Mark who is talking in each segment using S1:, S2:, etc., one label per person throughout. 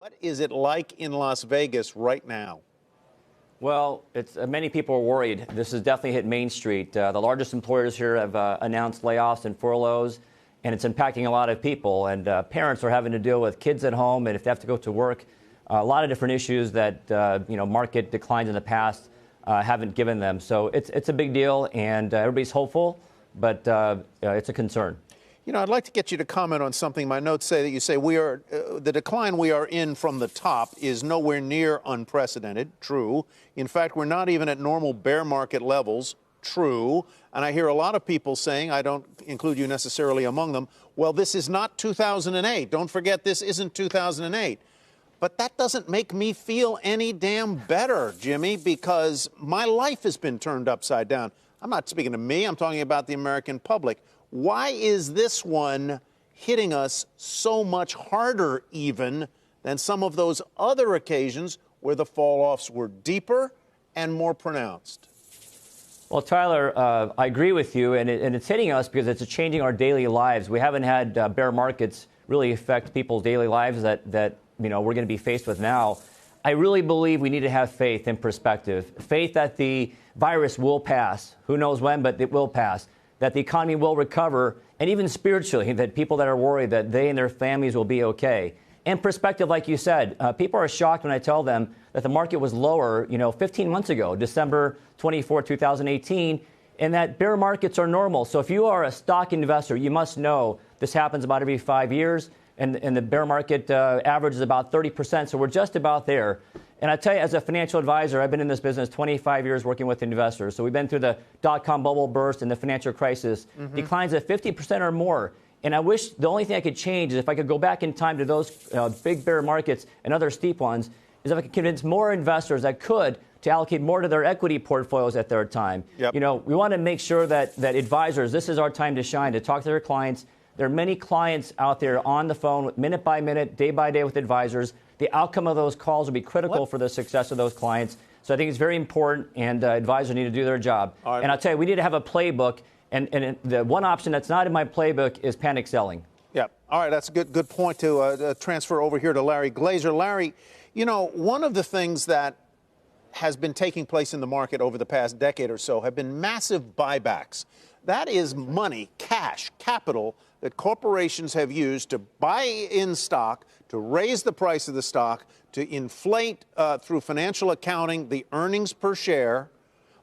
S1: What is it like in Las Vegas right now?
S2: Well, many people are worried. This has definitely hit Main Street. The largest employers here have announced layoffs and furloughs, and it's impacting a lot of people. And parents are having to deal with kids at home, and if they have to go to work, a lot of different issues that market declines in the past haven't given them. So it's a big deal, and everybody's hopeful, but it's a concern.
S1: You know, I'd like to get you to comment on something. My notes say that you say the decline we are in from the top is nowhere near unprecedented. True. In fact, we're not even at normal bear market levels. True. And I hear a lot of people saying, I don't include you necessarily among them, well, this is not 2008. Don't forget, this isn't 2008. But that doesn't make me feel any damn better, Jimmy, because my life has been turned upside down. I'm not speaking to me. I'm talking about the American public. Why is this one hitting us so much harder even than some of those other occasions where the fall-offs were deeper and more pronounced?
S2: Well, Tyler, I agree with you, and it's hitting us because it's changing our daily lives. We haven't had bear markets really affect people's daily lives that we're going to be faced with now. I really believe we need to have faith and perspective, faith that the virus will pass. Who knows when, but it will pass. That the economy will recover, and even spiritually, that people that are worried that they and their families will be okay. And perspective, like you said, people are shocked when I tell them that the market was lower, 15 months ago, December 24, 2018, and that bear markets are normal. So if you are a stock investor, you must know this happens about every 5 years, and the bear market average is about 30%, so we're just about there. And I tell you, as a financial advisor, I've been in this business 25 years working with investors. So we've been through the dot-com bubble burst and the financial crisis, declines of 50% or more. And I wish the only thing I could change is if I could go back in time to those big bear markets and other steep ones, is if I could convince more investors that could to allocate more to their equity portfolios at their time.
S1: Yep.
S2: We want to make sure that advisors, this is our time to shine, to talk to their clients. There are many clients out there on the phone, minute by minute, day by day with advisors. The outcome of those calls will be critical for the success of those clients. So I think it's very important, and advisors need to do their job. Right. And I'll tell you, we need to have a playbook, and the one option that's not in my playbook is panic selling.
S1: Yeah. All right. That's a good point to transfer over here to Larry Glazer. Larry, one of the things that has been taking place in the market over the past decade or so have been massive buybacks. That is money, cash, capital that corporations have used to buy in stock, to raise the price of the stock, to inflate through financial accounting the earnings per share.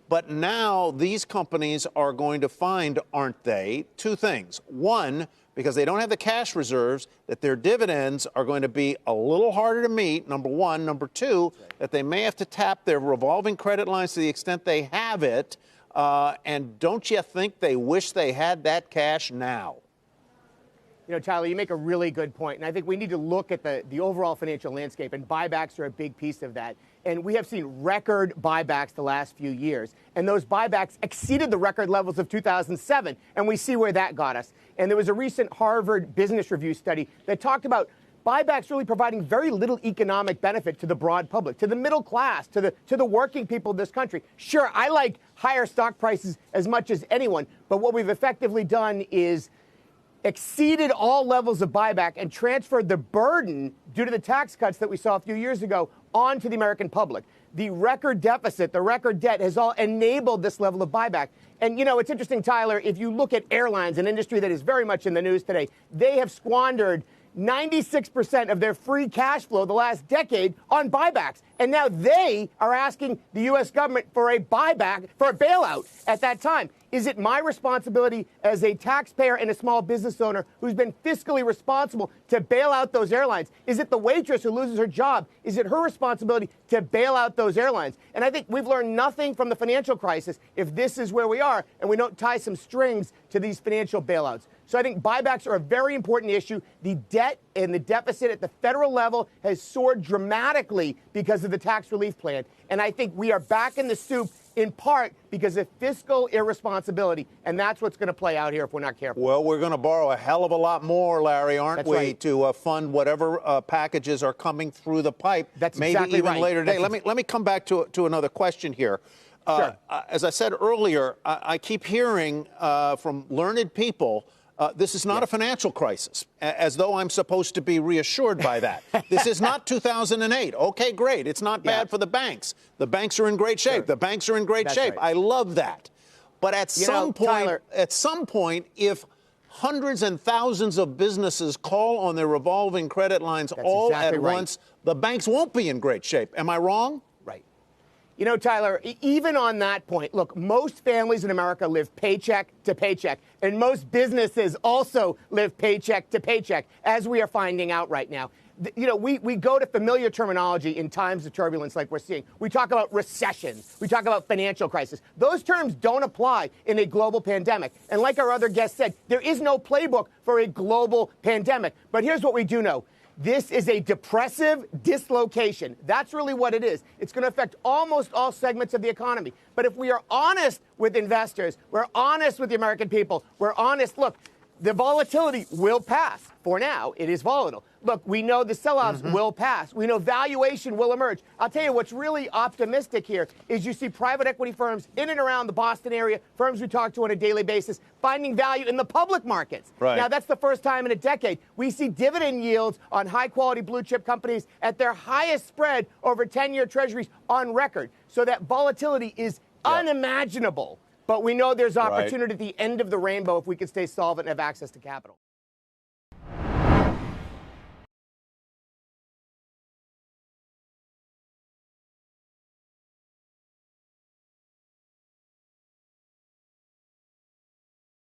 S1: But now these companies are going to find, aren't they, two things. One, because they don't have the cash reserves, that their dividends are going to be a little harder to meet, number one. Number two, that they may have to tap their revolving credit lines to the extent they have it. And don't you think they wish they had that cash now?
S3: Tyler, you make a really good point, and I think we need to look at the overall financial landscape, and buybacks are a big piece of that. And we have seen record buybacks the last few years, and those buybacks exceeded the record levels of 2007, and we see where that got us. And there was a recent Harvard Business Review study that talked about buybacks really providing very little economic benefit to the broad public, to the middle class, to the working people of this country. Sure, I like higher stock prices as much as anyone, but what we've effectively done is exceeded all levels of buyback and transferred the burden due to the tax cuts that we saw a few years ago onto the American public. The record deficit, the record debt has all enabled this level of buyback. And, it's interesting, Tyler, if you look at airlines, an industry that is very much in the news today, they have squandered 96% of their free cash flow the last decade on buybacks. And now they are asking the U.S. government for a buyback, for a bailout at that time. Is it my responsibility as a taxpayer and a small business owner who's been fiscally responsible to bail out those airlines? Is it the waitress who loses her job? Is it her responsibility to bail out those airlines? And I think we've learned nothing from the financial crisis if this is where we are and we don't tie some strings to these financial bailouts. So I think buybacks are a very important issue. The debt and the deficit at the federal level has soared dramatically because of the tax relief plan. And I think we are back in the soup in part because of fiscal irresponsibility. And that's what's going to play out here if we're not careful.
S1: Well, we're going to borrow a hell of a lot more, Larry, aren't
S3: That's
S1: we,
S3: right.
S1: to fund whatever packages are coming through the pipe.
S3: That's
S1: maybe
S3: exactly
S1: even
S3: right.
S1: later today. Let me come back to another question here.
S3: Sure.
S1: As I said earlier, I keep hearing from learned people This is not a financial crisis, as though I'm supposed to be reassured by that. This is not 2008. Okay, great. It's not bad for the banks. The banks are in great shape. Sure. The banks are in great shape. Right. I love that. But at some point, if hundreds and thousands of businesses call on their revolving credit lines at once, the banks won't be in great shape. Am I wrong?
S3: Right. You know, Tyler, even on that point, look, most families in America live paycheck to paycheck, and most businesses also live paycheck to paycheck, as we are finding out right now. You know, we go to familiar terminology in times of turbulence like we're seeing. We talk about recessions. We talk about financial crisis. Those terms don't apply in a global pandemic. And like our other guest said, there is no playbook for a global pandemic. But here's what we do know. This is a depressive dislocation. That's really what it is. It's going to affect almost all segments of the economy. But if we are honest with investors, we're honest with the American people, we're honest, look, the volatility will pass. For now, it is volatile. Look, we know the sellouts will pass. We know valuation will emerge. I'll tell you what's really optimistic here is you see private equity firms in and around the Boston area, firms we talk to on a daily basis, finding value in the public markets.
S1: Right.
S3: Now, that's the first time in a decade. We see dividend yields on high-quality blue-chip companies at their highest spread over 10-year treasuries on record. So that volatility is unimaginable. But we know there's opportunity at the end of the rainbow if we can stay solvent and have access to capital.